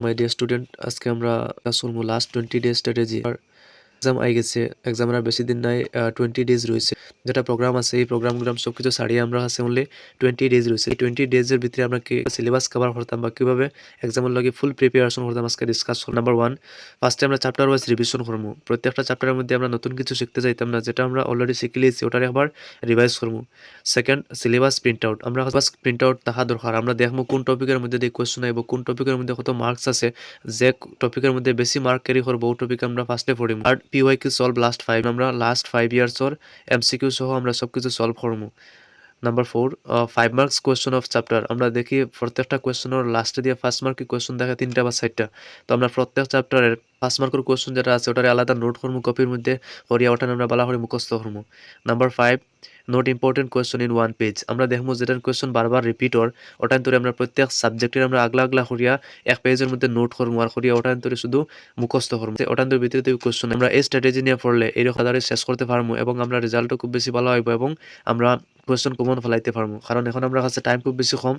My dear student, আজকে আমরা class করবো last 20 day strategy. Exam I গেছে, এক্সামের আর বেশি দিন নাই, 20 ডেজ রয়েছে। যেটা প্রোগ্রাম আছে এই প্রোগ্রামগুলো সব কিছু ছাড়িয়ে আমরা আছে অনলি 20 ডেজ রয়েছে। এই 20 ডেজের ভিতরে আমরা কি সিলেবাস কভার করতাম বা কিভাবে এক্সামের লগে ফুল প্রিপারেশন করতাম আজকে ডিসকাস করব। নাম্বার 1, ফার্স্টে আমরা চ্যাপ্টার ওয়াইজ রিভিশন করবো। প্রত্যেকটা চ্যাপ্টারের মধ্যে আমরা নতুন কিছু শিখতে যাইতাম না, যেটা আমরা অলরেডি শিখে লিয়েছি ওটারে আবার রিভাইজ করবো। Second, syllabus print out. আমরা প্রিন্ট আউট থাকা দরকার। আমরা দেখবো কোন টপিকের মধ্যে দিয়ে কোয়েশ্চন আইব, কোন টপিকের মধ্যে কত মার্কস আছে, যে টপিকের মধ্যে বেশি মার্ক ক্যারি করবো ও টপিক আমরা ফার্স্টে পড়িম। আর পিওয়াইকিউ সলভ লাস্ট 5, আমরা লাস্ট 5 ইয়ার্সর এমসিকিউ সহ আমরা সব কিছু সলভ করবো। Number 4, 5 marks question of chapter. আমরা দেখি প্রত্যেকটা কোয়েশ্চনের লাস্টে দিয়ে ফার্স্ট মার্কের কোয়েশ্চন দেখে 3টা বা 4টা। তো আমরা প্রত্যেক চ্যাপ্টারের ফার্স্ট মার্কের কোয়েশ্চন যেটা আছে ওটারে আলাদা নোট করবো কপির মধ্যে, করিয়া ওটা আমরা বালা করে মুখস্থ করবো। Number 5, note important question in 1 page. আমরা দেখবো যেটার কোয়েশ্চন বারবার রিপিট ওটা ধরে আমরা প্রত্যেক সাবজেক্টের আমরা আগলা আগলা করিয়া 1 পেজের মধ্যে নোট করবো আর করিয়া ওটা ধরে শুধু মুখস্থ করবো। ওটার ভিতরে কোয়েশ্চন আমরা এই স্ট্র্যাটেজি নিয়ে পড়লে এরকম শেষ করতে পারবো এবং আমরা রেজাল্টও খুব বেশি ভালো হইব এবং আমরা কোয়েশ্চন কমন ফেলাইতে পারবো। কারণ এখন আমরা কাছে টাইম খুব বেশি কম।